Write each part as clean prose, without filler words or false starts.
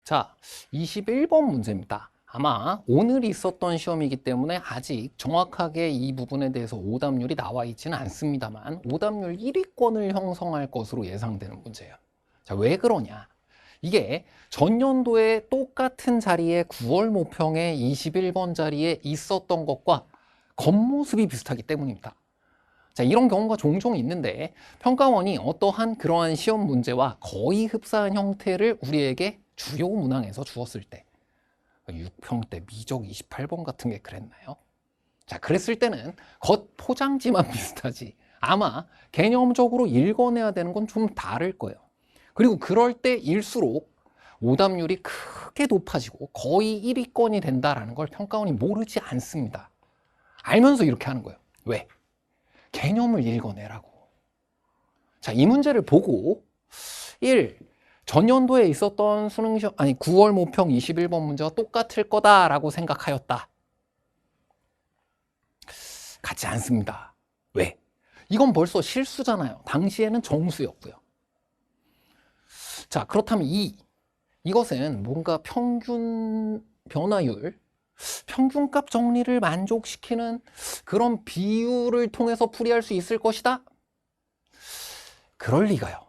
자, 21번 문제입니다. 아마 오늘 있었던 시험이기 때문에 아직 정확하게 이 부분에 대해서 오답률이 나와 있지는 않습니다만 오답률 1위권을 형성할 것으로 예상되는 문제예요. 자, 왜 그러냐? 이게 전년도에 똑같은 자리에 9월 모평에 21번 자리에 있었던 것과 겉모습이 비슷하기 때문입니다. 자, 이런 경우가 종종 있는데 평가원이 어떠한 그러한 시험 문제와 거의 흡사한 형태를 우리에게 주요 문항에서 주었을 때 6평 때 미적 28번 같은 게 그랬나요? 자, 그랬을 때는 겉 포장지만 비슷하지 아마 개념적으로 읽어내야 되는 건 좀 다를 거예요. 그리고 그럴 때일수록 오답률이 크게 높아지고 거의 1위권이 된다는 걸 평가원이 모르지 않습니다. 알면서 이렇게 하는 거예요. 왜? 개념을 읽어내라고. 자, 이 문제를 보고 1. 전년도에 있었던 수능시험, 9월 모평 21번 문제와 똑같을 거다라고 생각하였다. 같지 않습니다. 왜? 이건 벌써 실수잖아요. 당시에는 정수였고요. 자, 그렇다면 2. 이것은 뭔가 평균 변화율, 평균값 정리를 만족시키는 그런 비율을 통해서 풀이할 수 있을 것이다? 그럴 리가요.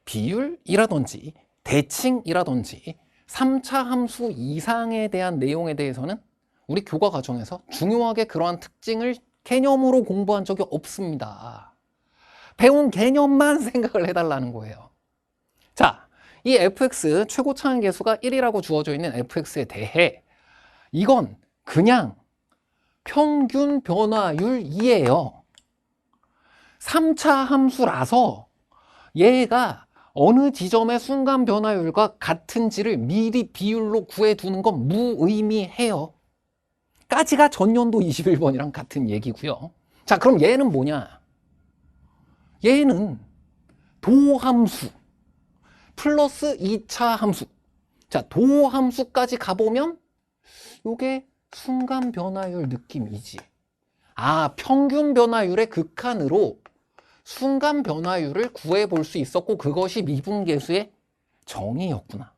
비율이라든지 대칭이라든지 3차 함수 이상에 대한 내용에 대해서는 우리 교과 과정에서 중요하게 그러한 특징을 개념으로 공부한 적이 없습니다. 배운 개념만 생각을 해달라는 거예요. 자, 이 fx 최고 차항 계수가 1이라고 주어져 있는 fx에 대해 이건 그냥 평균 변화율 2예요. 3차 함수라서 얘가 어느 지점의 순간 변화율과 같은지를 미리 비율로 구해두는 건 무의미해요. 까지가 전년도 21번이랑 같은 얘기고요. 자, 그럼 얘는 뭐냐? 얘는 도함수 플러스 2차 함수. 자, 도함수까지 가보면 이게 순간 변화율 느낌이지. 아, 평균 변화율의 극한으로 순간 변화율을 구해볼 수 있었고 그것이 미분계수의 정의였구나.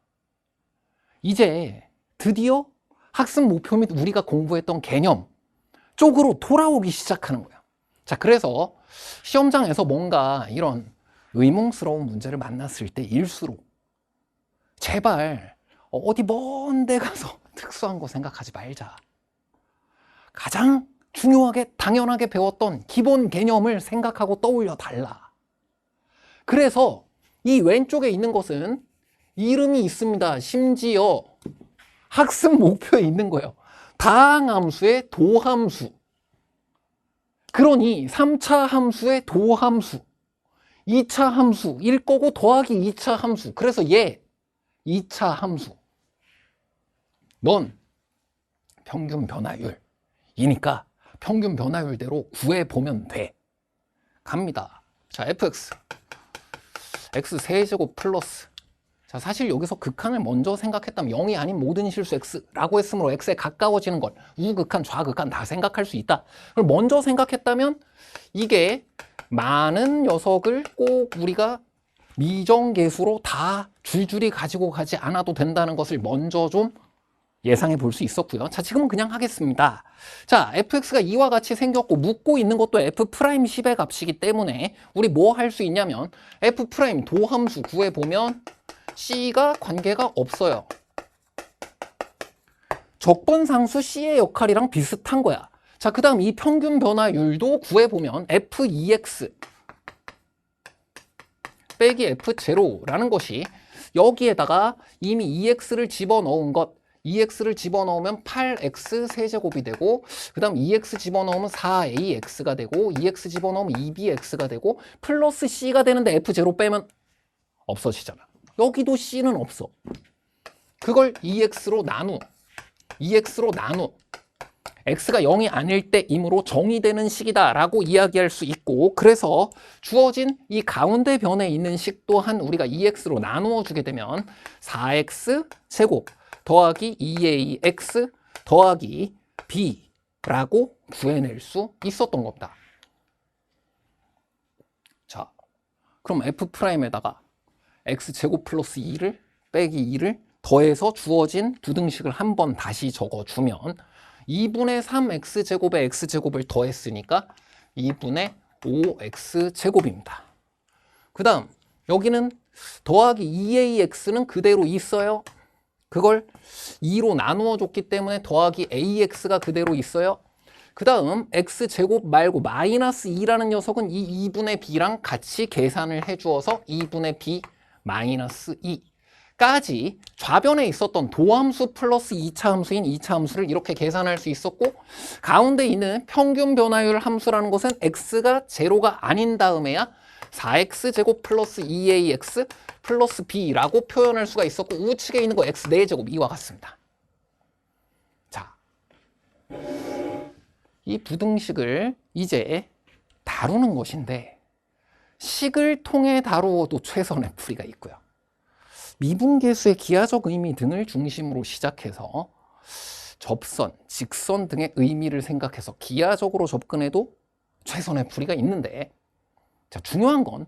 이제 드디어 학습 목표 및 우리가 공부했던 개념 쪽으로 돌아오기 시작하는 거야. 자, 그래서 시험장에서 뭔가 이런 의문스러운 문제를 만났을 때일수록 제발 어디 먼 데 가서 특수한 거 생각하지 말자. 가장 중요하게 당연하게 배웠던 기본 개념을 생각하고 떠올려 달라. 그래서 이 왼쪽에 있는 것은 이름이 있습니다. 심지어 학습 목표에 있는 거예요. 다항함수의 도함수. 그러니 3차 함수의 도함수, 2차 함수일 거고 더하기 2차 함수. 그래서 얘 2차 함수. 넌 평균 변화율이니까 평균 변화율대로 구해보면 돼. 갑니다. 자, fx x 세제곱 플러스, 자, 사실 여기서 극한을 먼저 생각했다면 0이 아닌 모든 실수 x라고 했으므로 x에 가까워지는 걸 우극한 좌극한 다 생각할 수 있다. 그걸 먼저 생각했다면 이게 많은 녀석을 꼭 우리가 미정계수로 다 줄줄이 가지고 가지 않아도 된다는 것을 먼저 좀 예상해 볼 수 있었고요. 자, 지금은 그냥 하겠습니다. 자, fx가 이와 같이 생겼고 묻고 있는 것도 f'10의 값이기 때문에 우리 뭐 할 수 있냐면 f' 도함수 구해보면 c가 관계가 없어요. 적분상수 c의 역할이랑 비슷한 거야. 자, 그 다음 이 평균 변화율도 구해보면 f2x 빼기 f0라는 것이 여기에다가 이미 2x를 집어넣은 것, 2x를 집어넣으면 8x 세제곱이 되고 그 다음 2x 집어넣으면 4ax가 되고 2x 집어넣으면 2bx가 되고 플러스 c가 되는데 f0 빼면 없어지잖아. 여기도 c는 없어. 그걸 2x로 나누 x가 0이 아닐 때이므로 정의되는 식이다라고 이야기할 수 있고, 그래서 주어진 이 가운데 변에 있는 식 또한 우리가 2x로 나누어 주게 되면 4x 제곱 더하기 2ax 더하기 b라고 구해낼 수 있었던 겁니다. 자, 그럼 f'에다가 x제곱 플러스 2를 빼기 2를 더해서 주어진 부등식을 한 번 다시 적어주면 2분의 3x제곱에 x제곱을 더했으니까 2분의 5x제곱입니다. 그 다음 여기는 더하기 2ax는 그대로 있어요. 그걸 2로 나누어 줬기 때문에 더하기 ax가 그대로 있어요. 그 다음 x제곱 말고 마이너스 2라는 녀석은 이 2분의 b랑 같이 계산을 해주어서 2분의 b 마이너스 2까지 좌변에 있었던 도함수 플러스 2차 함수인 2차 함수를 이렇게 계산할 수 있었고, 가운데 있는 평균 변화율 함수라는 것은 x가 제로가 아닌 다음에야 4x제곱 플러스 2ax 플러스 b라고 표현할 수가 있었고, 우측에 있는 거 x 4제곱 이와 같습니다. 자, 이 부등식을 이제 다루는 것인데, 식을 통해 다루어도 최선의 풀이가 있고요. 미분계수의 기하적 의미 등을 중심으로 시작해서 접선, 직선 등의 의미를 생각해서 기하적으로 접근해도 최선의 풀이가 있는데, 자, 중요한 건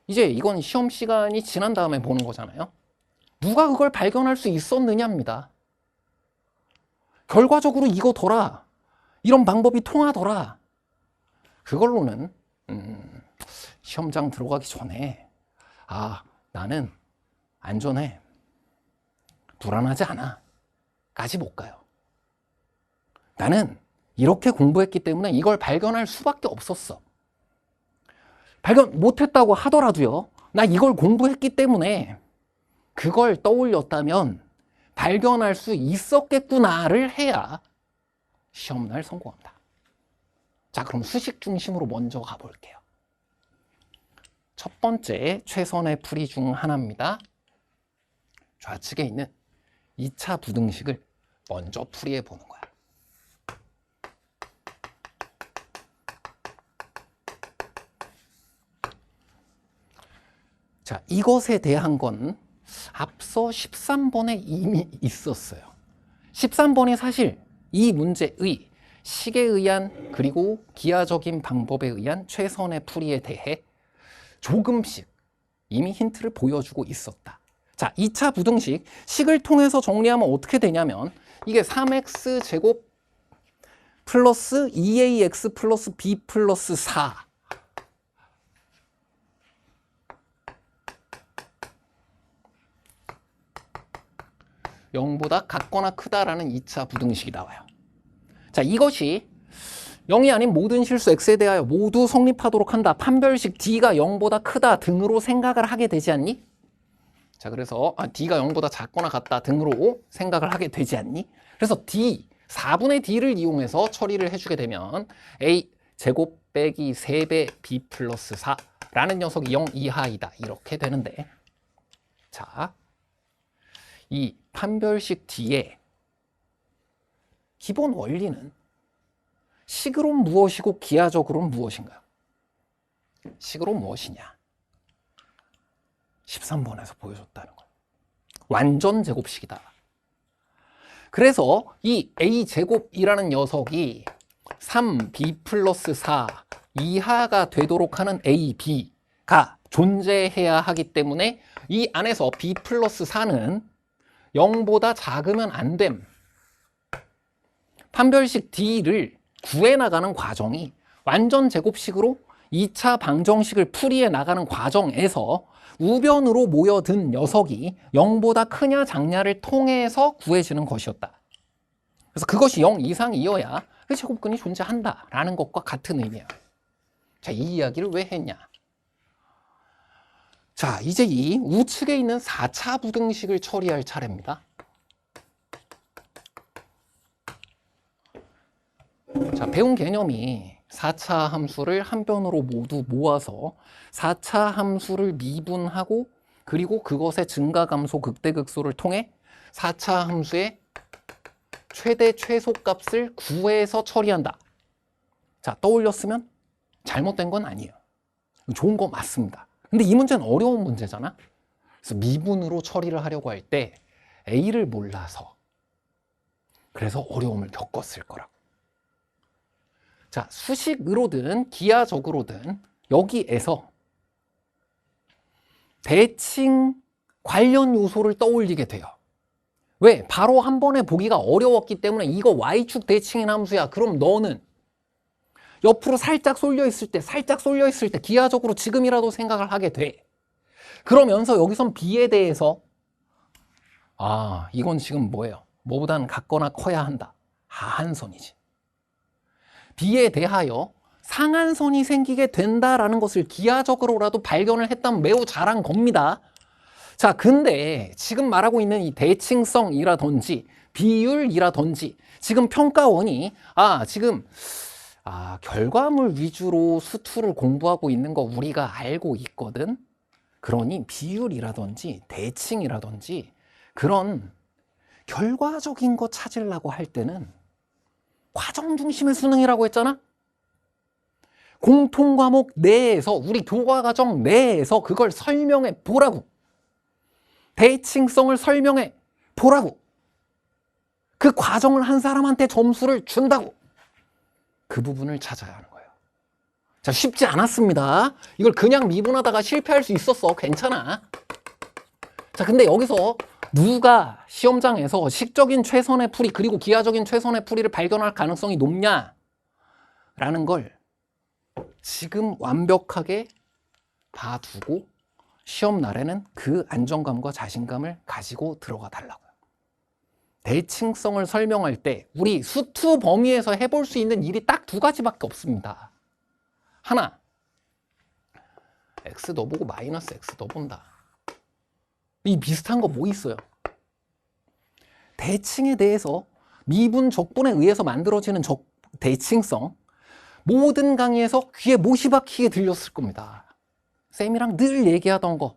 이제 이건 시험 시간이 지난 다음에 보는 거잖아요. 누가 그걸 발견할 수 있었느냐입니다. 결과적으로 이거더라, 이런 방법이 통하더라, 그걸로는 시험장 들어가기 전에 나는 안전해, 불안하지 않아 까지 못 가요. 나는 이렇게 공부했기 때문에 이걸 발견할 수밖에 없었어. 발견 못했다고 하더라도요, 나 이걸 공부했기 때문에 그걸 떠올렸다면 발견할 수 있었겠구나를 해야 시험날 성공합니다. 자, 그럼 수식 중심으로 먼저 가볼게요. 첫 번째 최선의 풀이 중 하나입니다. 좌측에 있는 2차 부등식을 먼저 풀이해 보는 거야. 자, 이것에 대한 건 앞서 13번에 이미 있었어요. 13번이 사실 이 문제의 식에 의한 그리고 기하적인 방법에 의한 최선의 풀이에 대해 조금씩 이미 힌트를 보여주고 있었다. 자, 2차 부등식 식을 통해서 정리하면 어떻게 되냐면 이게 3x제곱 플러스 2ax 플러스 b 플러스 4 0보다 같거나 크다라는 2차 부등식이 나와요. 자, 이것이 0이 아닌 모든 실수 x에 대하여 모두 성립하도록 한다. 판별식 d가 0보다 크다 등으로 생각을 하게 되지 않니? 자, 그래서 d가 0보다 작거나 같다 등으로 생각을 하게 되지 않니? 그래서 d, 4분의 d를 이용해서 처리를 해주게 되면 a 제곱 빼기 3배 b 플러스 4라는 녀석이 0 이하이다 이렇게 되는데, 자, 이 판별식 d의 기본 원리는 식으로는 무엇이고 기하적으로는 무엇인가요? 식으로 무엇이냐? 13번에서 보여줬다는 거예요. 완전 제곱식이다. 그래서 이 a제곱이라는 녀석이 3b 플러스 4 이하가 되도록 하는 a, b가 존재해야 하기 때문에 이 안에서 b 플러스 4는 0보다 작으면 안 됨. 판별식 d를 구해 나가는 과정이 완전 제곱식으로 2차 방정식을 풀이해 나가는 과정에서 우변으로 모여든 녀석이 0보다 크냐 작냐를 통해서 구해지는 것이었다. 그래서 그것이 0 이상이어야 그 제곱근이 존재한다라는 것과 같은 의미야. 자, 이 이야기를 왜 했냐? 자, 이제 이 우측에 있는 4차 부등식을 처리할 차례입니다. 자, 배운 개념이 4차 함수를 한 변으로 모두 모아서 4차 함수를 미분하고 그리고 그것의 증가감소 극대극소를 통해 4차 함수의 최대 최소값을 구해서 처리한다. 자, 떠올렸으면 잘못된 건 아니에요. 좋은 거 맞습니다. 근데 이 문제는 어려운 문제잖아. 그래서 미분으로 처리를 하려고 할 때 A를 몰라서 그래서 어려움을 겪었을 거라고. 자, 수식으로든 기하적으로든 여기에서 대칭 관련 요소를 떠올리게 돼요. 왜? 바로 한 번에 보기가 어려웠기 때문에 이거 y축 대칭인 함수야. 그럼 너는 옆으로 살짝 쏠려 있을 때 기하적으로 지금이라도 생각을 하게 돼. 그러면서 여기선 b에 대해서 이건 지금 뭐예요? 뭐보다는 같거나 커야 한다. 하한선이지. b에 대하여 상한선이 생기게 된다라는 것을 기하적으로라도 발견을 했다면 매우 잘한 겁니다. 자, 근데 지금 말하고 있는 이 대칭성이라든지 비율이라든지 지금 평가원이 결과물 위주로 수투를 공부하고 있는 거 우리가 알고 있거든. 그러니 비율이라든지 대칭이라든지 그런 결과적인 거 찾으려고 할 때는 과정 중심의 수능이라고 했잖아. 공통과목 내에서 우리 교과과정 내에서 그걸 설명해 보라고. 대칭성을 설명해 보라고. 그 과정을 한 사람한테 점수를 준다고. 그 부분을 찾아야 하는 거예요. 자, 쉽지 않았습니다. 이걸 그냥 미분하다가 실패할 수 있었어. 괜찮아. 자, 근데 여기서 누가 시험장에서 식적인 최선의 풀이 그리고 기하적인 최선의 풀이를 발견할 가능성이 높냐? 라는 걸 지금 완벽하게 봐두고 시험 날에는 그 안정감과 자신감을 가지고 들어가 달라고요. 대칭성을 설명할 때 우리 수투 범위에서 해볼 수 있는 일이 딱 두 가지밖에 없습니다. 하나, x 넣어보고 마이너스 x 넣어본다. 이 비슷한 거 뭐 있어요? 대칭에 대해서 미분 적분에 의해서 만들어지는 대칭성, 모든 강의에서 귀에 못이 박히게 들렸을 겁니다. 쌤이랑 늘 얘기하던 거,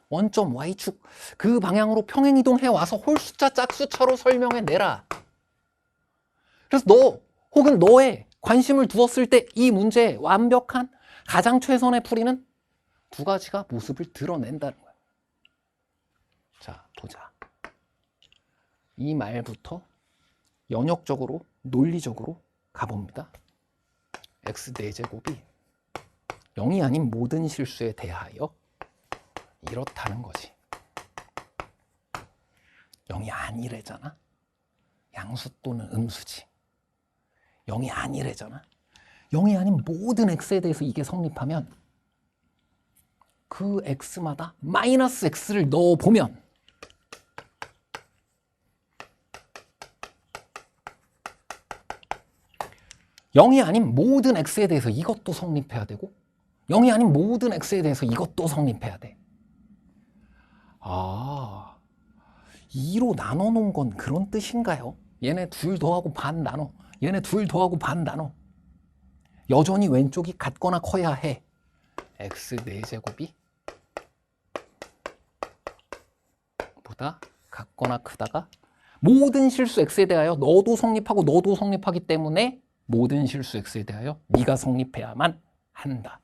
원점 y축 그 방향으로 평행이동해 와서 홀수자 짝수차로 설명해 내라. 그래서 너 혹은 너의 관심을 두었을 때 이 문제의 완벽한 가장 최선의 풀이는 두 가지가 모습을 드러낸다는 거예요. 자, 보자. 이 말부터 연역적으로 논리적으로 가봅니다. x 4제곱이 0이 아닌 모든 실수에 대하여 이렇다는 거지. 0이 아니래잖아. 양수 또는 음수지. 0이 아니래잖아. 0이 아닌 모든 x에 대해서 이게 성립하면 그 x마다 마이너스 x를 넣어보면 영이 아닌 모든 x에 대해서 이것도 성립해야 되고 0이 아닌 모든 x에 대해서 이것도 성립해야 돼. 2로 나눠놓은 건 그런 뜻인가요? 얘네 둘 더하고 반 나눠. 얘네 둘 더하고 반 나눠. 여전히 왼쪽이 같거나 커야 해. x 4제곱이 보다 같거나 크다가 모든 실수 x에 대하여 너도 성립하고 너도 성립하기 때문에 모든 실수 x에 대하여 네가 성립해야만 한다.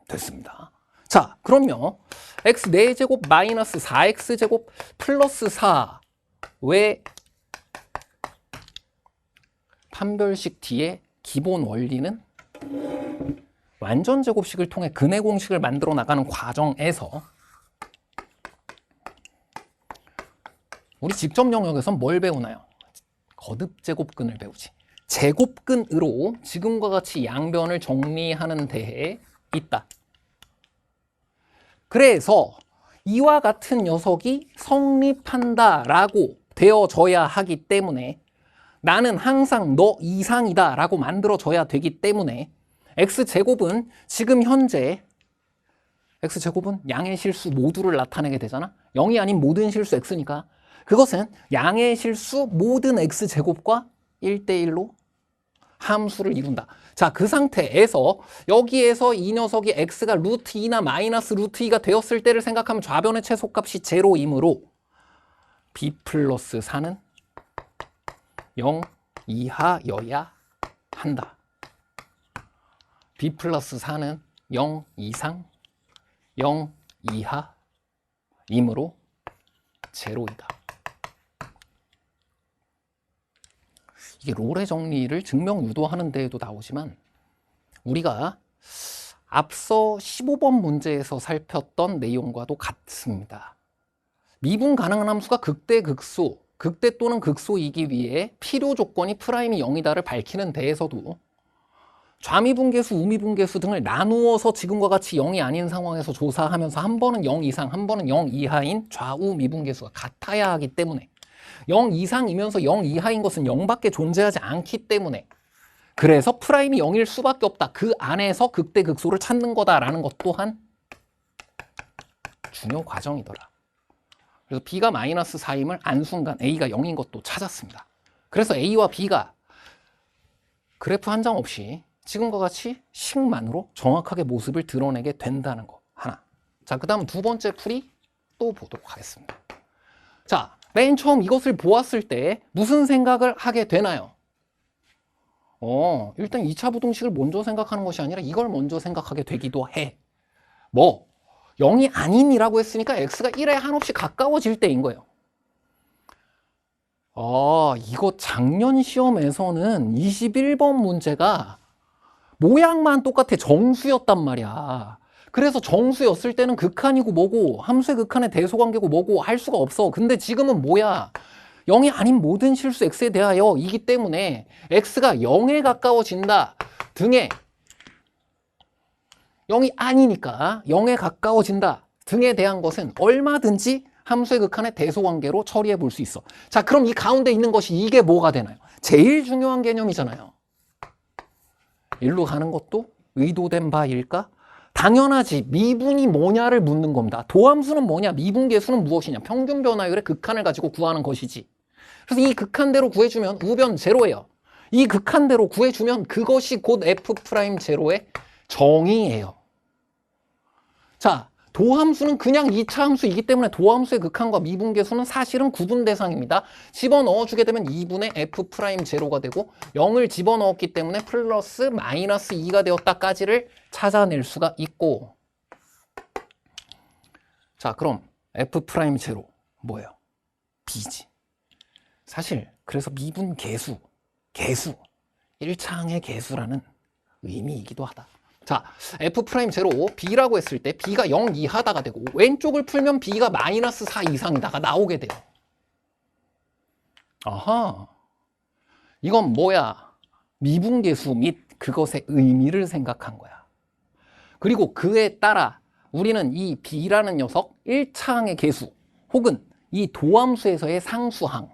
됐습니다. 자, 그럼요. x 4제곱 마이너스 4x제곱 플러스 4 왜 판별식 뒤에 기본 원리는 완전 제곱식을 통해 근해 공식을 만들어 나가는 과정에서 우리 직접 영역에선 뭘 배우나요? 거듭 제곱근을 배우지. 제곱근으로 지금과 같이 양변을 정리하는 데에 있다. 그래서 이와 같은 녀석이 성립한다라고 되어져야 하기 때문에 나는 항상 너 이상이다 라고 만들어져야 되기 때문에 x제곱은 지금 현재 x제곱은 양의 실수 모두를 나타내게 되잖아. 0이 아닌 모든 실수 x니까 그것은 양의 실수 모든 x제곱과 1대1로 함수를 이룬다. 자, 그 상태에서 여기에서 이 녀석이 x가 루트 2나 마이너스 루트 2가 되었을 때를 생각하면 좌변의 최소값이 제로이므로 b 플러스 4는 0 이하여야 한다. b 플러스 4는 0 이상, 0 이하이므로 제로이다. 이게 롤의 정리를 증명 유도하는 데에도 나오지만 우리가 앞서 15번 문제에서 살폈던 내용과도 같습니다. 미분 가능한 함수가 극대, 극소, 극대 또는 극소이기 위해 필요 조건이 프라임이 0이다를 밝히는 데에서도 좌미분계수, 우미분계수 등을 나누어서 지금과 같이 0이 아닌 상황에서 조사하면서 한 번은 0 이상, 한 번은 0 이하인 좌우 미분계수가 같아야 하기 때문에 0 이상이면서 0 이하인 것은 0밖에 존재하지 않기 때문에 그래서 프라임이 0일 수밖에 없다. 그 안에서 극대, 극소를 찾는 거다라는 것 또한 중요 과정이더라. 그래서 B가 마이너스 4임을 안순간 A가 0인 것도 찾았습니다. 그래서 A와 B가 그래프 한 장 없이 지금과 같이 식만으로 정확하게 모습을 드러내게 된다는 거 하나. 자, 그 다음 두 번째 풀이 또 보도록 하겠습니다. 자, 맨 처음 이것을 보았을 때 무슨 생각을 하게 되나요? 일단 2차 부등식을 먼저 생각하는 것이 아니라 이걸 먼저 생각하게 되기도 해. 뭐? 0이 아닌이라고 했으니까 x가 1에 한없이 가까워질 때인 거예요. 이거 작년 시험에서는 21번 문제가 모양만 똑같아. 정수였단 말이야. 그래서 정수였을 때는 극한이고 뭐고 함수의 극한의 대소관계고 뭐고 할 수가 없어. 근데 지금은 뭐야? 0이 아닌 모든 실수 x에 대하여 이기 때문에 x가 0에 가까워진다 등의 0이 아니니까 0에 가까워진다 등에 대한 것은 얼마든지 함수의 극한의 대소관계로 처리해 볼 수 있어. 자, 그럼 이 가운데 있는 것이 이게 뭐가 되나요? 제일 중요한 개념이잖아요. 일로 가는 것도 의도된 바일까? 당연하지. 미분이 뭐냐를 묻는 겁니다. 도함수는 뭐냐? 미분계수는 무엇이냐? 평균 변화율의 극한을 가지고 구하는 것이지. 그래서 이 극한대로 구해주면 우변 제로예요. 이 극한대로 구해주면 그것이 곧 F'제로의 정의예요. 자, 도함수는 그냥 2차 함수이기 때문에 도함수의 극한과 미분계수는 사실은 구분 대상입니다. 집어넣어주게 되면 2분의 F'제로가 되고 0을 집어넣었기 때문에 플러스 마이너스 2가 되었다까지를 찾아낼 수가 있고, 자, 그럼 F'제로 뭐예요? B지. 사실 그래서 미분계수, 개수, 1차항의 개수라는 의미이기도 하다. 자, F'제로 B라고 했을 때 B가 0 이하다가 되고 왼쪽을 풀면 B가 마이너스 4 이상이다가 나오게 돼요. 아하, 이건 뭐야? 미분계수 및 그것의 의미를 생각한 거야. 그리고 그에 따라 우리는 이 B라는 녀석 1차항의 개수 혹은 이 도함수에서의 상수항,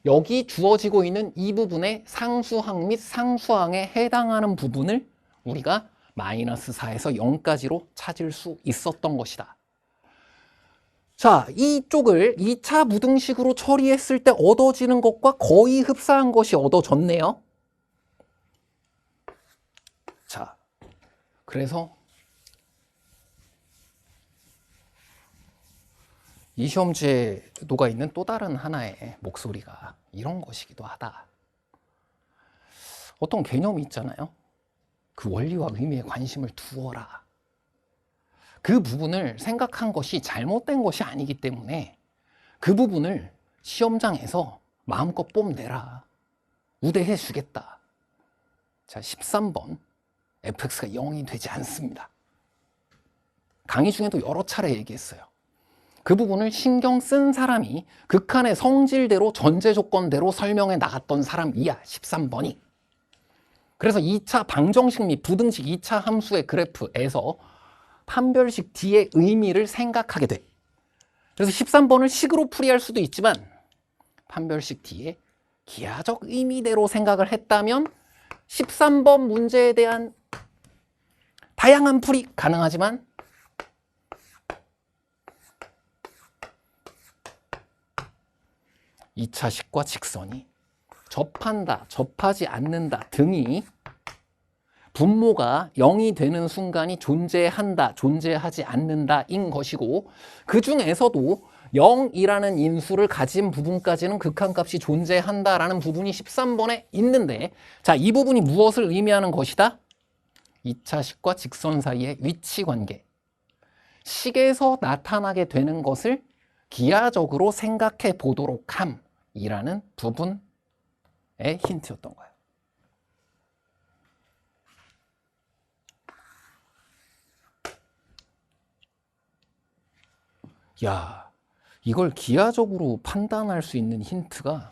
여기 주어지고 있는 이 부분의 상수항 및 상수항에 해당하는 부분을 우리가 마이너스 4에서 0까지로 찾을 수 있었던 것이다. 자, 이쪽을 2차 무등식으로 처리했을 때 얻어지는 것과 거의 흡사한 것이 얻어졌네요. 자, 그래서 이 시험제도가 있는 또 다른 하나의 목소리가 이런 것이기도 하다. 어떤 개념이 있잖아요. 그 원리와 의미에 관심을 두어라. 그 부분을 생각한 것이 잘못된 것이 아니기 때문에 그 부분을 시험장에서 마음껏 뽐내라. 우대해 주겠다. 자, 13번. fx가 0이 되지 않습니다. 강의 중에도 여러 차례 얘기했어요. 그 부분을 신경 쓴 사람이 극한의 성질대로 전제 조건대로 설명해 나갔던 사람이야. 13번이. 그래서 2차 방정식 및 부등식 2차 함수의 그래프에서 판별식 D의 의미를 생각하게 돼. 그래서 13번을 식으로 풀이할 수도 있지만 판별식 D의 기하적 의미대로 생각을 했다면 13번 문제에 대한 다양한 풀이 가능하지만 이 차 식과 직선이 접한다, 접하지 않는다 등이 분모가 0이 되는 순간이 존재한다, 존재하지 않는다 인 것이고, 그 중에서도 0이라는 인수를 가진 부분까지는 극한값이 존재한다라는 부분이 13번에 있는데, 자, 이 부분이 무엇을 의미하는 것이다? 2차 식과 직선 사이의 위치 관계. 식에서 나타나게 되는 것을 기하적으로 생각해 보도록 함이라는 부분의 힌트였던 거예요. 야, 이걸 기하적으로 판단할 수 있는 힌트가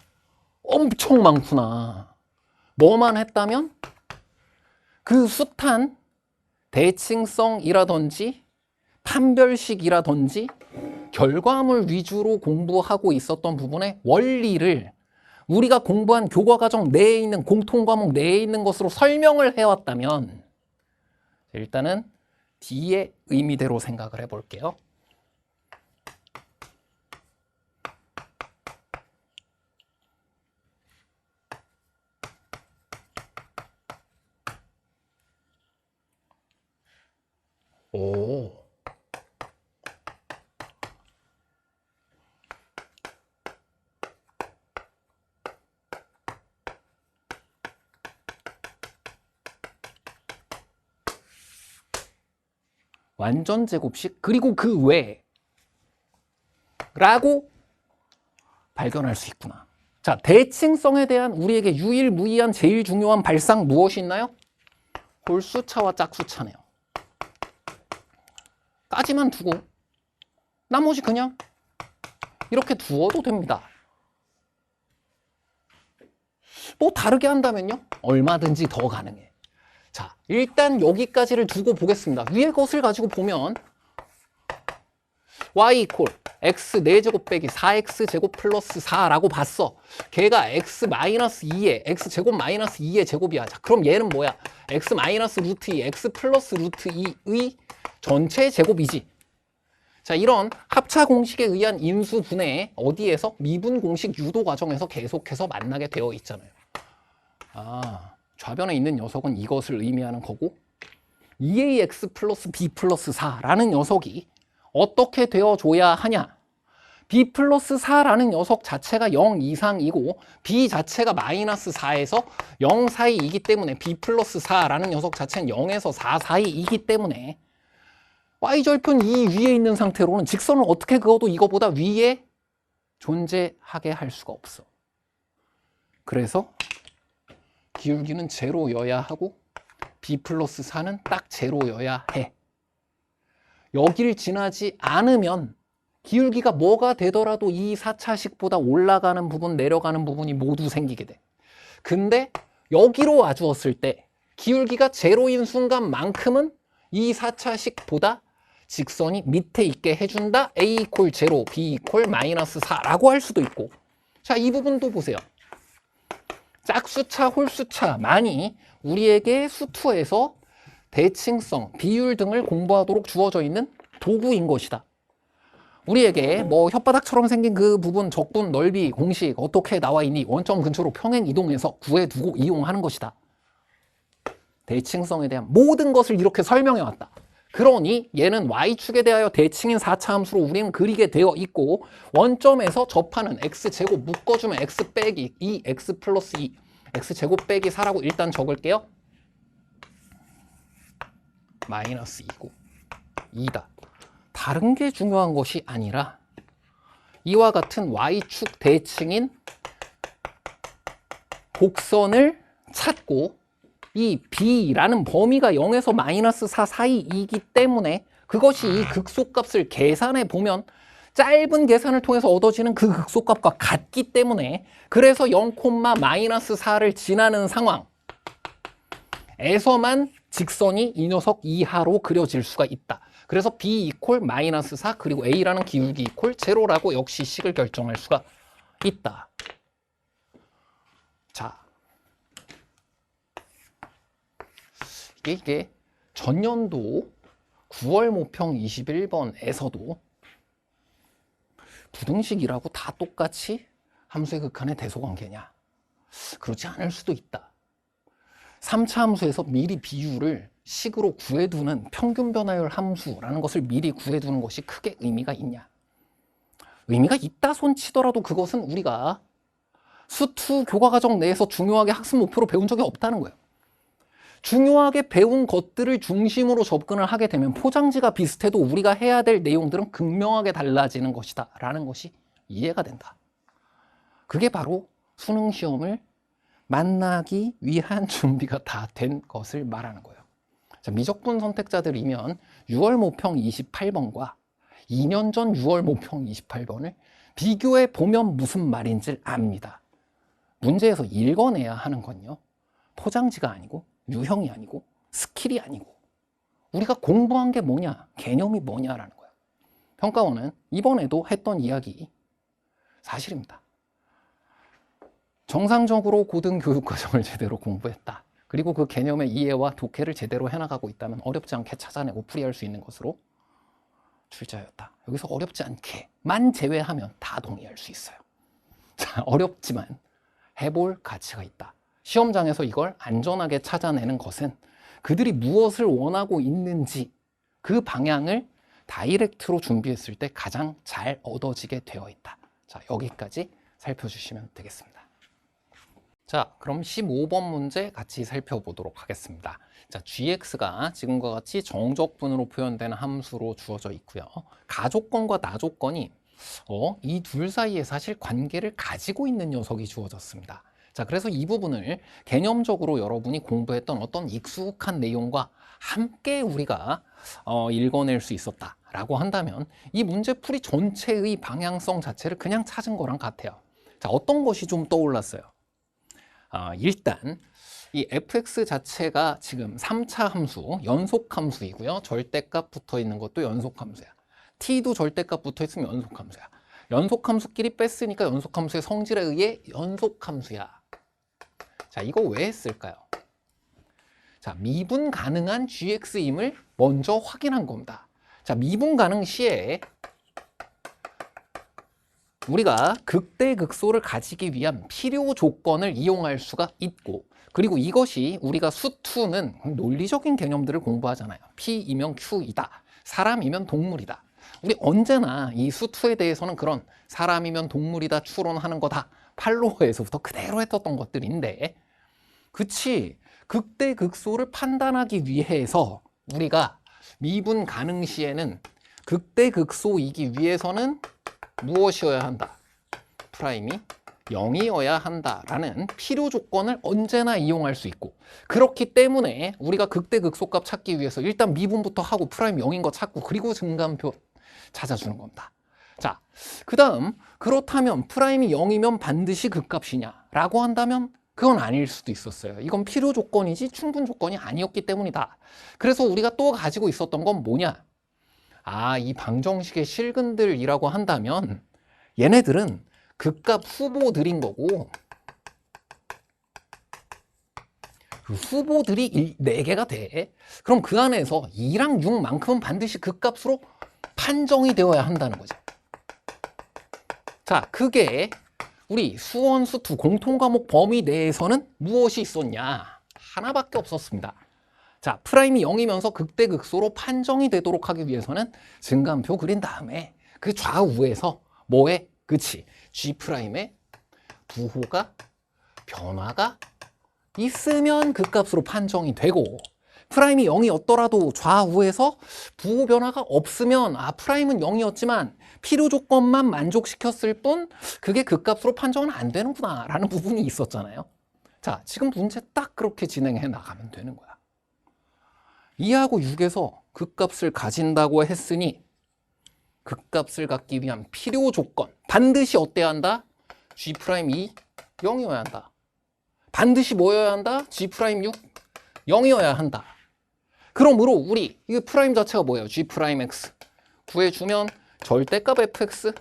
엄청 많구나. 뭐만 했다면 그 숱한 대칭성이라든지 판별식이라든지 결과물 위주로 공부하고 있었던 부분의 원리를 우리가 공부한 교과과정 내에 있는 공통과목 내에 있는 것으로 설명을 해왔다면 일단은 D의 의미대로 생각을 해볼게요. 오. 완전 제곱식 그리고 그 외 라고 발견할 수 있구나. 자, 대칭성에 대한 우리에게 유일무이한 제일 중요한 발상 무엇이 있나요? 홀수차와 짝수차네요. 까지만 두고 나머지 그냥 이렇게 두어도 됩니다. 뭐 다르게 한다면요? 얼마든지 더 가능해. 자, 일단 여기까지를 두고 보겠습니다. 위의 것을 가지고 보면 y 이퀄 x 4제곱 빼기 4x제곱 플러스 4라고 봤어. 걔가 x 마이너스 2의 x제곱 마이너스 2의 제곱이야. 자, 그럼 얘는 뭐야? x 마이너스 루트 2, x 플러스 루트 2의 전체 제곱이지. 자, 이런 합차 공식에 의한 인수분해 어디에서? 미분 공식 유도 과정에서 계속해서 만나게 되어 있잖아요. 아, 좌변에 있는 녀석은 이것을 의미하는 거고 2ax 플러스 b 플러스 4라는 녀석이 어떻게 되어줘야 하냐? b 플러스 4라는 녀석 자체가 0 이상이고 b 자체가 마이너스 4에서 0 사이이기 때문에 b 플러스 4라는 녀석 자체는 0에서 4 사이이기 때문에 y절편 이 위에 있는 상태로는 직선을 어떻게 그어도 이거보다 위에 존재하게 할 수가 없어. 그래서 기울기는 제로여야 하고 b 플러스 4는 딱 제로여야 해. 여길 지나지 않으면 기울기가 뭐가 되더라도 이 4차식보다 올라가는 부분, 내려가는 부분이 모두 생기게 돼. 근데 여기로 와주었을 때 기울기가 제로인 순간만큼은 이 4차식보다 직선이 밑에 있게 해준다. a 이퀄 제로, b 이퀄 마이너스 4라고 할 수도 있고. 자, 이 부분도 보세요. 짝수차, 홀수차 많이 우리에게 수투에서 대칭성, 비율 등을 공부하도록 주어져 있는 도구인 것이다. 우리에게 뭐 혓바닥처럼 생긴 그 부분 적분, 넓이, 공식 어떻게 나와 있니? 원점 근처로 평행 이동해서 구해두고 이용하는 것이다. 대칭성에 대한 모든 것을 이렇게 설명해 왔다. 그러니 얘는 y축에 대하여 대칭인 4차 함수로 우리는 그리게 되어 있고 원점에서 접하는 x제곱 묶어주면 x 빼기 2x 플러스 2 x제곱 빼기 4라고 일단 적을게요. 마이너스 2고 2다. 다른 게 중요한 것이 아니라 이와 같은 y축 대칭인 곡선을 찾고 이 b라는 범위가 0에서 마이너스 4 사이이기 때문에 그것이 이 극소값을 계산해 보면 짧은 계산을 통해서 얻어지는 그 극소값과 같기 때문에 그래서 0, 마이너스 4를 지나는 상황에서만 직선이 이 녀석 이하로 그려질 수가 있다. 그래서 b 이퀄 마이너스 4 그리고 a라는 기울기 이퀄 제로라고 역시 식을 결정할 수가 있다. 자, 이게 전년도 9월 모평 21번에서도 부등식이라고 다 똑같이 함수의 극한의 대소관계냐? 그렇지 않을 수도 있다. 3차 함수에서 미리 비율을 식으로 구해두는 평균 변화율 함수라는 것을 미리 구해두는 것이 크게 의미가 있냐? 의미가 있다 손 치더라도 그것은 우리가 수투 교과과정 내에서 중요하게 학습 목표로 배운 적이 없다는 거예요. 중요하게 배운 것들을 중심으로 접근을 하게 되면 포장지가 비슷해도 우리가 해야 될 내용들은 극명하게 달라지는 것이다 라는 것이 이해가 된다. 그게 바로 수능 시험을 만나기 위한 준비가 다 된 것을 말하는 거예요. 자, 미적분 선택자들이면 6월 모평 28번과 2년 전 6월 모평 28번을 비교해 보면 무슨 말인지 압니다. 문제에서 읽어내야 하는 건요, 포장지가 아니고 유형이 아니고 스킬이 아니고 우리가 공부한 게 뭐냐, 개념이 뭐냐라는 거예요. 평가원은 이번에도 했던 이야기 사실입니다. 정상적으로 고등교육과정을 제대로 공부했다. 그리고 그 개념의 이해와 독해를 제대로 해나가고 있다면 어렵지 않게 찾아내고 풀이할 수 있는 것으로 출제하였다. 여기서 어렵지 않게만 제외하면 다 동의할 수 있어요. 자, 어렵지만 해볼 가치가 있다. 시험장에서 이걸 안전하게 찾아내는 것은 그들이 무엇을 원하고 있는지 그 방향을 다이렉트로 준비했을 때 가장 잘 얻어지게 되어 있다. 자, 여기까지 살펴주시면 되겠습니다. 자, 그럼 15번 문제 같이 살펴보도록 하겠습니다. 자, gx가 지금과 같이 정적분으로 표현되는 함수로 주어져 있고요. 가조건과 나조건이 이 둘 사이에 사실 관계를 가지고 있는 녀석이 주어졌습니다. 자, 그래서 이 부분을 개념적으로 여러분이 공부했던 어떤 익숙한 내용과 함께 우리가 읽어낼 수 있었다라고 한다면 이 문제풀이 전체의 방향성 자체를 그냥 찾은 거랑 같아요. 자, 어떤 것이 좀 떠올랐어요? 일단 이 fx 자체가 지금 3차 함수, 연속함수이고요. 절대값 붙어 있는 것도 연속함수야. t도 절대값 붙어 있으면 연속함수야. 연속함수끼리 뺐으니까 연속함수의 성질에 의해 연속함수야. 자, 이거 왜 했을까요? 자, 미분 가능한 gx임을 먼저 확인한 겁니다. 자, 미분 가능 시에 우리가 극대극소를 가지기 위한 필요 조건을 이용할 수가 있고, 그리고 이것이 우리가 수2는 논리적인 개념들을 공부하잖아요. P이면 Q이다. 사람이면 동물이다. 우리 언제나 이 수2에 대해서는 그런 사람이면 동물이다 추론하는 거다. 팔로워에서부터 그대로 했었던 것들인데, 그치, 극대극소를 판단하기 위해서 우리가 미분 가능 시에는 극대극소이기 위해서는 무엇이어야 한다? 프라임이 0이어야 한다라는 필요 조건을 언제나 이용할 수 있고, 그렇기 때문에 우리가 극대극소값 찾기 위해서 일단 미분부터 하고 프라임 0인 거 찾고 그리고 증감표 찾아주는 겁니다. 자, 그 다음 그렇다면 프라임이 0이면 반드시 극값이냐 라고 한다면 그건 아닐 수도 있었어요. 이건 필요 조건이지 충분 조건이 아니었기 때문이다. 그래서 우리가 또 가지고 있었던 건 뭐냐? 이 방정식의 실근들이라고 한다면 얘네들은 극값 후보들인 거고, 그 후보들이 4개가 돼. 그럼 그 안에서 2랑 6만큼은 반드시 극값으로 판정이 되어야 한다는 거죠. 자, 그게 우리 수원, 수2 공통과목 범위 내에서는 무엇이 있었냐? 하나밖에 없었습니다. 자, 프라임이 0이면서 극대극소로 판정이 되도록 하기 위해서는 증감표 그린 다음에 그 좌우에서 뭐에? 그치, G'의 부호가 변화가 있으면 극값으로 판정이 되고, 프라임이 0이었더라도 좌우에서 부호 변화가 없으면 프라임은 0이었지만 필요 조건만 만족시켰을 뿐 그게 극값으로 판정은 안 되는구나 라는 부분이 있었잖아요. 자, 지금 문제 딱 그렇게 진행해 나가면 되는 거야. 2하고 6에서 극값을 가진다고 했으니 극값을 갖기 위한 필요 조건 반드시 어때야 한다? G'이 0이어야 한다. 반드시 뭐여야 한다? G'6 0이어야 한다. 그러므로 우리 이 프라임 자체가 뭐예요? G'X 구해주면 절대값 fx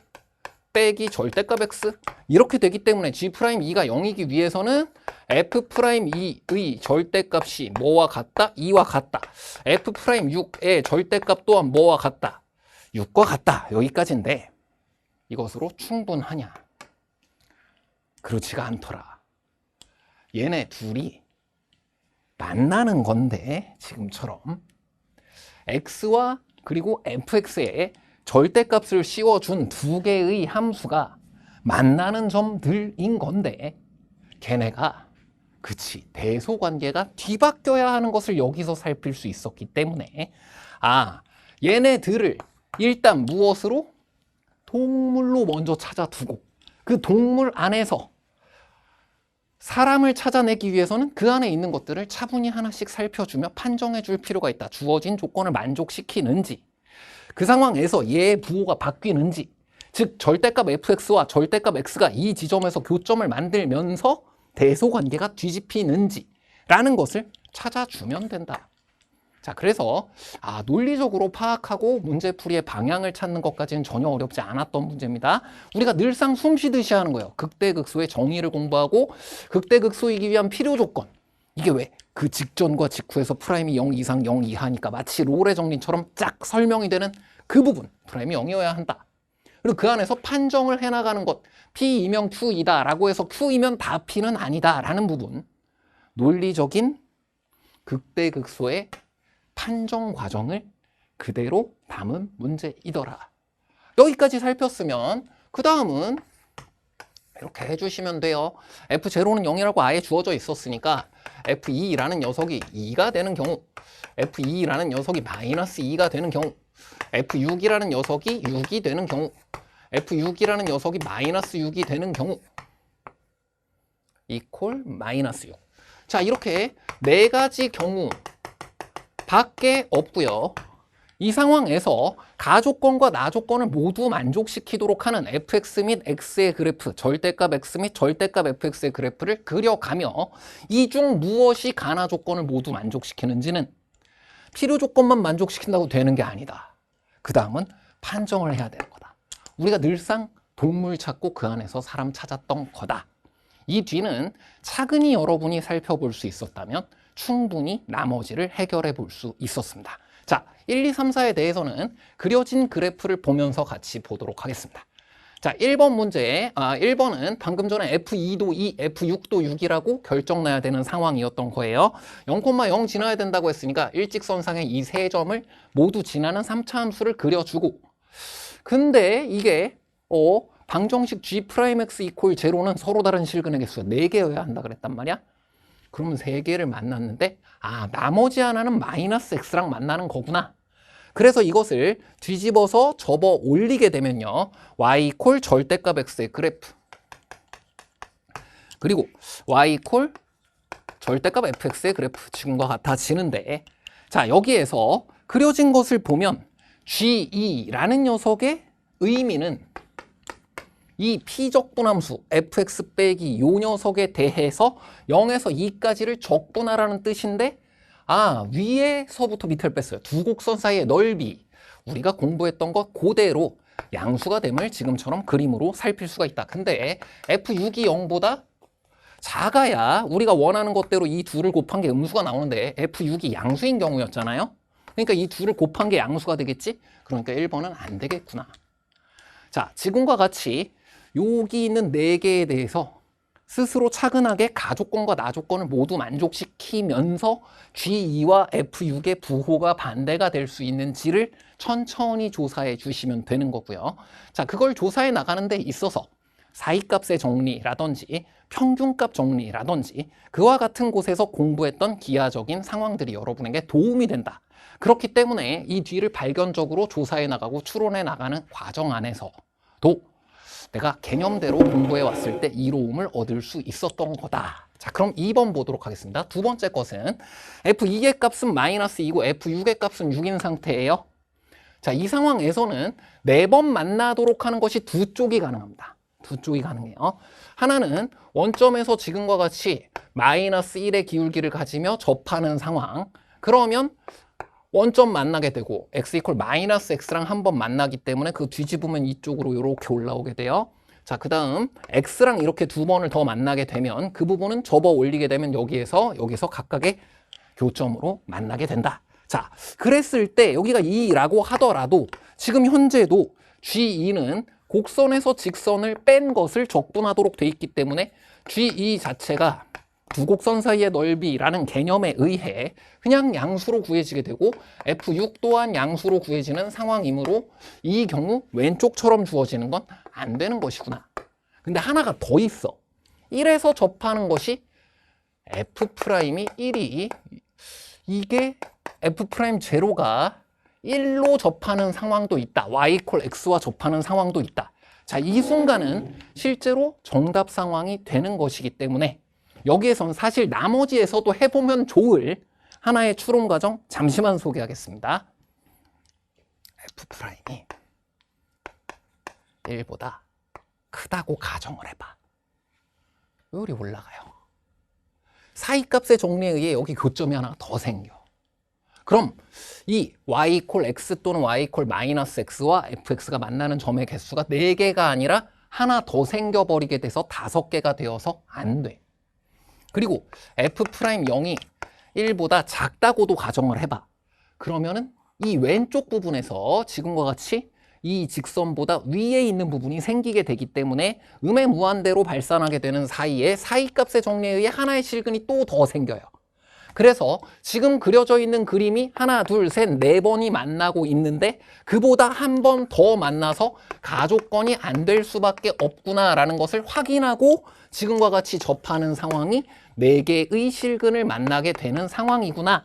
빼기 절대값 x 이렇게 되기 때문에 G'2가 0이기 위해서는 F'E의 절대값이 뭐와 같다? 2와 같다. F'6의 절대값 또한 뭐와 같다? 6과 같다. 여기까지인데 이것으로 충분하냐? 그렇지가 않더라. 얘네 둘이 만나는 건데 지금처럼 x와 그리고 fx에 절대값을 씌워준 2개의 함수가 만나는 점들인 건데 걔네가 그치 대소관계가 뒤바뀌어야 하는 것을 여기서 살필 수 있었기 때문에 얘네들을 일단 무엇으로? 동물로 먼저 찾아두고 그 동물 안에서 사람을 찾아내기 위해서는 그 안에 있는 것들을 차분히 하나씩 살펴주며 판정해 줄 필요가 있다. 주어진 조건을 만족시키는지 그 상황에서 얘의 부호가 바뀌는지, 즉 절대값 fx와 절대값 x가 이 지점에서 교점을 만들면서 대소관계가 뒤집히는지 라는 것을 찾아주면 된다. 자, 그래서 논리적으로 파악하고 문제풀이의 방향을 찾는 것까지는 전혀 어렵지 않았던 문제입니다. 우리가 늘상 숨쉬듯이 하는 거예요. 극대극소의 정의를 공부하고 극대극소이기 위한 필요 조건. 이게 왜? 그 직전과 직후에서 프라임이 0 이상 0 이하니까 마치 롤의 정리처럼 쫙 설명이 되는 그 부분. 프라임이 0이어야 한다. 그리고 그 안에서 판정을 해나가는 것. P이면 Q이다 라고 해서 Q이면 다 P는 아니다 라는 부분. 논리적인 극대극소의 판정 과정을 그대로 담은 문제이더라. 여기까지 살폈으면 그 다음은 이렇게 해주시면 돼요. F0는 0이라고 아예 주어져 있었으니까 F2라는 녀석이 2가 되는 경우, F2라는 녀석이 마이너스 2가 되는 경우, F6이라는 녀석이 6이 되는 경우, F6이라는 녀석이 마이너스 6이 되는 경우 이퀄 마이너스 6. 자, 이렇게 네 가지 경우 밖에 없고요. 이 상황에서 가조건과 나조건을 모두 만족시키도록 하는 fx 및 x의 그래프, 절대값 x 및 절대값 fx의 그래프를 그려가며 이 중 무엇이 가나조건을 모두 만족시키는지는 필요 조건만 만족시킨다고 되는 게 아니다. 그 다음은 판정을 해야 되는 거다. 우리가 늘상 동물 찾고 그 안에서 사람 찾았던 거다. 이 뒤는 차근히 여러분이 살펴볼 수 있었다면 충분히 나머지를 해결해 볼 수 있었습니다. 자, 1, 2, 3, 4에 대해서는 그려진 그래프를 보면서 같이 보도록 하겠습니다. 자, 1번 문제, 1번은 방금 전에 F2도 2, F6도 6이라고 결정나야 되는 상황이었던 거예요. 0,0 지나야 된다고 했으니까 일직선상의 이 세 점을 모두 지나는 3차 함수를 그려주고, 근데 이게 방정식 G'X 이퀄 제로는 서로 다른 실근의 개수가 4개여야 한다 그랬단 말이야. 그러면 3개를 만났는데 나머지 하나는 마이너스 x랑 만나는 거구나. 그래서 이것을 뒤집어서 접어 올리게 되면요, y 이퀄 절대값 x의 그래프 그리고 y 이퀄 절대값 fx의 그래프 지금과 같아지는데, 자, 여기에서 그려진 것을 보면 G2라는 녀석의 의미는 이 P적분함수 fx 빼기 요 녀석에 대해서 0에서 2까지를 적분하라는 뜻인데, 위에서부터 밑을 뺐어요. 두 곡선 사이의 넓이. 우리가 공부했던 것 그대로 양수가 됨을 지금처럼 그림으로 살필 수가 있다. 근데 f6이 0보다 작아야 우리가 원하는 것대로 이 둘을 곱한 게 음수가 나오는데 f6이 양수인 경우였잖아요. 그러니까 이 둘을 곱한 게 양수가 되겠지? 그러니까 1번은 안 되겠구나. 자, 지금과 같이 여기 있는 4개에 대해서 스스로 차근하게 가조건과 나조건을 모두 만족시키면서 G2와 F6의 부호가 반대가 될 수 있는지를 천천히 조사해 주시면 되는 거고요. 자, 그걸 조사해 나가는 데 있어서 사이값의 정리라든지 평균값 정리라든지 그와 같은 곳에서 공부했던 기하적인 상황들이 여러분에게 도움이 된다. 그렇기 때문에 이 뒤를 발견적으로 조사해 나가고 추론해 나가는 과정 안에서도 내가 개념대로 공부해 왔을 때 이로움을 얻을 수 있었던 거다. 자, 그럼 2번 보도록 하겠습니다. 두 번째 것은 F2의 값은 마이너스 2고 F6의 값은 6인 상태예요. 자, 이 상황에서는 4번 만나도록 하는 것이 두 쪽이 가능합니다. 두 쪽이 가능해요. 하나는 원점에서 지금과 같이 마이너스 1의 기울기를 가지며 접하는 상황. 그러면 원점 만나게 되고 x 이퀄 마이너스 x랑 한번 만나기 때문에 그 뒤집으면 이쪽으로 이렇게 올라오게 돼요. 자, 그 다음 x랑 이렇게 2번을 더 만나게 되면 그 부분은 접어 올리게 되면 여기서 각각의 교점으로 만나게 된다. 자, 그랬을 때 여기가 2라고 하더라도 지금 현재도 G2는 곡선에서 직선을 뺀 것을 적분하도록 돼 있기 때문에 G2 자체가 두 곡선 사이의 넓이라는 개념에 의해 그냥 양수로 구해지게 되고 F6 또한 양수로 구해지는 상황이므로 이 경우 왼쪽처럼 주어지는 건 안 되는 것이구나. 근데 하나가 더 있어. 1에서 접하는 것이 F'이 1이 이게 F'0가 1로 접하는 상황도 있다. Y 이퀄 X와 접하는 상황도 있다. 자, 이 순간은 실제로 정답 상황이 되는 것이기 때문에 여기에선 사실 나머지에서도 해보면 좋을 하나의 추론 과정 잠시만 소개하겠습니다. F'이 1보다 크다고 가정을 해봐. 요리 올라가요. 사이값의 정리에 의해 여기 교점이 하나 더 생겨. 그럼 이 y 이퀄 x 또는 y 이퀄 마이너스 x와 fx가 만나는 점의 개수가 4개가 아니라 하나 더 생겨버리게 돼서 5개가 되어서 안 돼. 그리고 f'0이 1보다 작다고도 가정을 해봐. 그러면은 이 왼쪽 부분에서 지금과 같이 이 직선보다 위에 있는 부분이 생기게 되기 때문에 음의 무한대로 발산하게 되는 사이에 사이값의 정리에 의해 하나의 실근이 또 더 생겨요. 그래서 지금 그려져 있는 그림이 하나, 둘, 셋, 4번이 만나고 있는데 그보다 한 번 더 만나서 가족건이 안 될 수밖에 없구나라는 것을 확인하고 지금과 같이 접하는 상황이 4개의 실근을 만나게 되는 상황이구나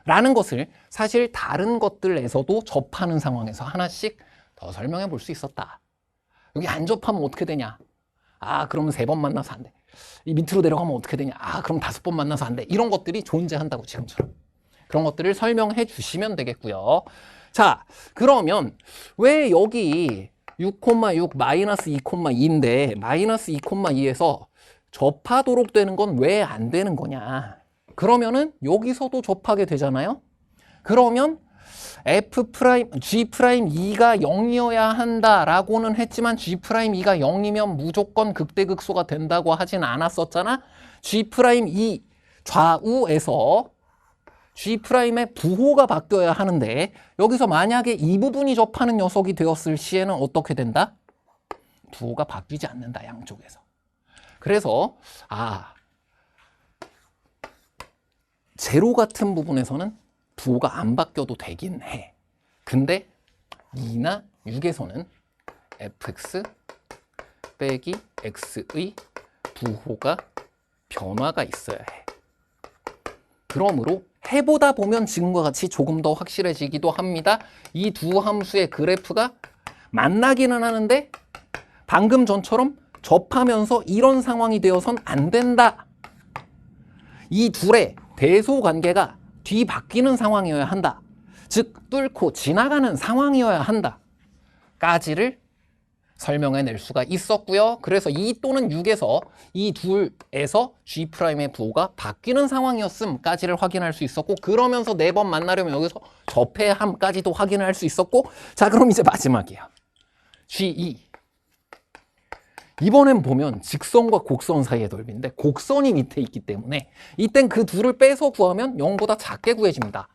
라는 것을 사실 다른 것들에서도 접하는 상황에서 하나씩 더 설명해 볼 수 있었다. 여기 안 접하면 어떻게 되냐? 아, 그러면 3번 만나서 안 돼. 이 밑으로 내려가면 어떻게 되냐? 아, 그럼 5번 만나서 안 돼. 이런 것들이 존재한다고 지금처럼. 그런 것들을 설명해 주시면 되겠고요. 자, 그러면 왜 여기 6,6 마이너스 2,2인데 마이너스 2,2에서 접하도록 되는 건 왜 안 되는 거냐? 그러면은 여기서도 접하게 되잖아요. 그러면 G'2가 0이어야 한다라고는 했지만 G'2가 0이면 무조건 극대극소가 된다고 하진 않았었잖아. G'2 좌우에서 G'의 부호가 바뀌어야 하는데 여기서 만약에 이 부분이 접하는 녀석이 되었을 시에는 어떻게 된다? 부호가 바뀌지 않는다, 양쪽에서. 그래서 제로 같은 부분에서는 부호가 안 바뀌어도 되긴 해. 근데 2나 6에서는 fx 빼기 x의 부호가 변화가 있어야 해. 그러므로 해보다 보면 지금과 같이 조금 더 확실해지기도 합니다. 이 두 함수의 그래프가 만나기는 하는데 방금 전처럼 접하면서 이런 상황이 되어선 안 된다. 이 둘의 대소 관계가 뒤바뀌는 상황이어야 한다. 즉 뚫고 지나가는 상황이어야 한다. 까지를 설명해낼 수가 있었고요. 그래서 2 또는 6에서 이 둘에서 G'의 부호가 바뀌는 상황이었음까지를 확인할 수 있었고 그러면서 4번 만나려면 여기서 접해함까지도 확인할 수 있었고 자 그럼 이제 마지막이야. G2 이번엔 보면 직선과 곡선 사이의 넓이인데 곡선이 밑에 있기 때문에 이땐 그 둘을 빼서 구하면 0보다 작게 구해집니다.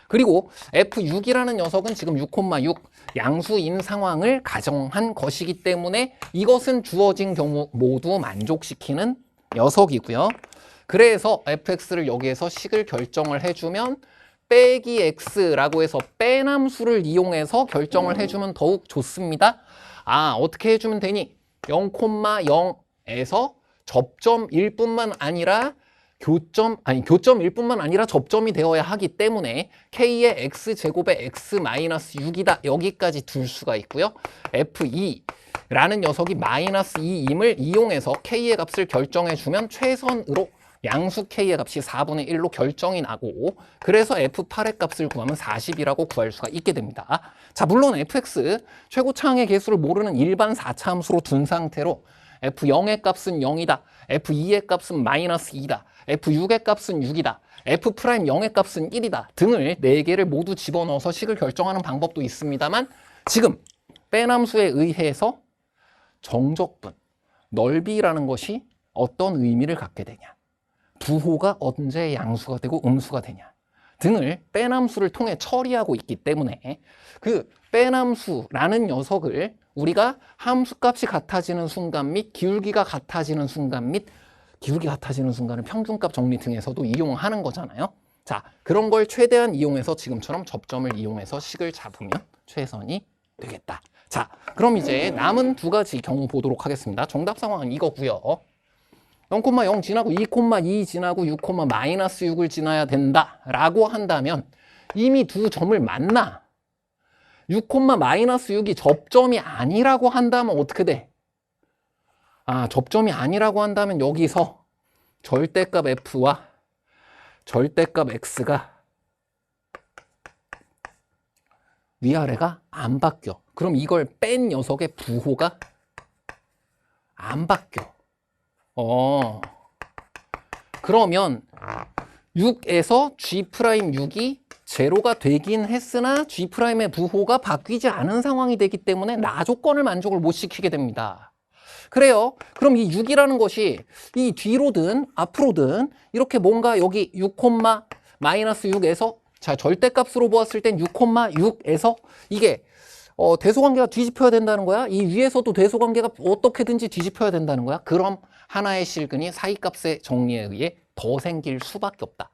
그리고 F6이라는 녀석은 지금 6,6 양수인 상황을 가정한 것이기 때문에 이것은 주어진 경우 모두 만족시키는 녀석이고요. 그래서 fx를 여기에서 식을 결정을 해주면 빼기 x라고 해서 빼남수를 이용해서 결정을 해주면 더욱 좋습니다. 어떻게 해주면 되니? 0,0에서 접점일 뿐만 아니라 교점일 뿐만 아니라 접점이 되어야 하기 때문에 k의 x제곱의 x-6이다. 여기까지 둘 수가 있고요. f2라는 녀석이 마이너스 2임을 이용해서 k의 값을 결정해주면 최선으로 양수 k의 값이 4분의 1로 결정이 나고 그래서 f8의 값을 구하면 40이라고 구할 수가 있게 됩니다. 자, 물론 fx 최고차항의 개수를 모르는 일반 4차 함수로 둔 상태로 f0의 값은 0이다. f2의 값은 마이너스 2다. f6의 값은 6이다. f'0의 값은 1이다. 등을 4개를 모두 집어넣어서 식을 결정하는 방법도 있습니다만 지금 빼남수에 의해서 정적분, 넓이라는 것이 어떤 의미를 갖게 되냐. 부호가 언제 양수가 되고 음수가 되냐 등을 빼남수를 통해 처리하고 있기 때문에 그 빼남수라는 녀석을 우리가 함수값이 같아지는 순간 및 기울기가 같아지는 순간 및 기울기 같아지는 순간을 평균값 정리 등에서도 이용하는 거잖아요. 자, 그런 걸 최대한 이용해서 지금처럼 접점을 이용해서 식을 잡으면 최선이 되겠다. 자, 그럼 이제 남은 2가지 경우 보도록 하겠습니다. 정답 상황은 이거고요. 0,0 지나고 2,2 지나고 6, 마이너스 6을 지나야 된다라고 한다면 이미 두 점을 만나. 6, 마이너스 6이 접점이 아니라고 한다면 어떻게 돼? 접점이 아니라고 한다면 여기서 절대값 f와 절대값 x가 위아래가 안 바뀌어. 그럼 이걸 뺀 녀석의 부호가 안 바뀌어. 그러면 6에서 G'6이 제로가 되긴 했으나 G'의 부호가 바뀌지 않은 상황이 되기 때문에 나 조건을 만족을 못 시키게 됩니다. 그래요. 그럼 이 6이라는 것이 이 뒤로든 앞으로든 이렇게 뭔가 여기 6, 마이너스 6에서 자 절대값으로 보았을 땐 6,6에서 이게 대소관계가 뒤집혀야 된다는 거야. 이 위에서도 대소관계가 어떻게든지 뒤집혀야 된다는 거야. 그럼 하나의 실근이 사이값의 정리에 의해 더 생길 수밖에 없다.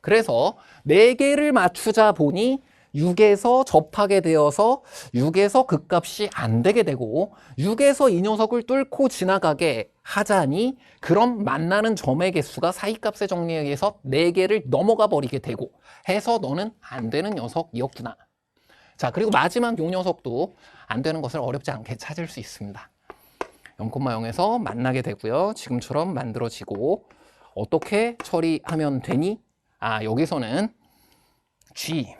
그래서 4개를 맞추자 보니 6에서 접하게 되어서 6에서 극값이 안 되게 되고 6에서 이 녀석을 뚫고 지나가게 하자니 그럼 만나는 점의 개수가 사이값의 정리에 의해서 4개를 넘어가 버리게 되고 해서 너는 안 되는 녀석이었구나. 자, 그리고 마지막 요 녀석도 안 되는 것을 어렵지 않게 찾을 수 있습니다. 0,0에서 만나게 되고요. 지금처럼 만들어지고 어떻게 처리하면 되니? 여기서는 G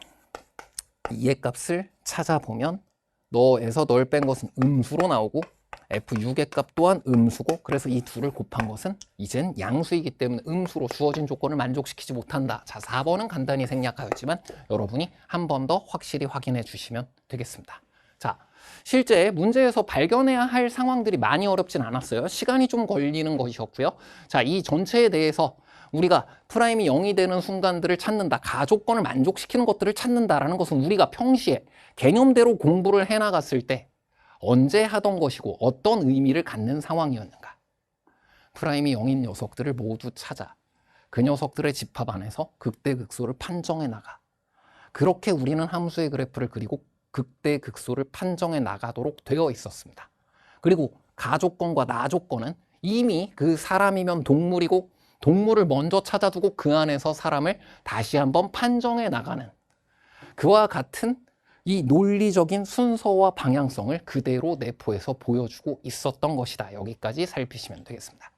2의 값을 찾아보면 너에서 널 뺀 것은 음수로 나오고 F6의 값 또한 음수고 그래서 이 둘을 곱한 것은 이젠 양수이기 때문에 음수로 주어진 조건을 만족시키지 못한다. 자, 4번은 간단히 생략하였지만 여러분이 한 번 더 확실히 확인해 주시면 되겠습니다. 자, 실제 문제에서 발견해야 할 상황들이 많이 어렵진 않았어요. 시간이 좀 걸리는 것이었고요. 자, 이 전체에 대해서 우리가 프라임이 0이 되는 순간들을 찾는다. 가조건을 만족시키는 것들을 찾는다라는 것은 우리가 평시에 개념대로 공부를 해나갔을 때 언제 하던 것이고 어떤 의미를 갖는 상황이었는가. 프라임이 0인 녀석들을 모두 찾아 그 녀석들의 집합 안에서 극대극소를 판정해 나가. 그렇게 우리는 함수의 그래프를 그리고 극대극소를 판정해 나가도록 되어 있었습니다. 그리고 가조건과 나조건은 이미 그 사람이면 동물이고 동물을 먼저 찾아두고 그 안에서 사람을 다시 한번 판정해 나가는 그와 같은 이 논리적인 순서와 방향성을 그대로 내포해서 보여주고 있었던 것이다. 여기까지 살피시면 되겠습니다.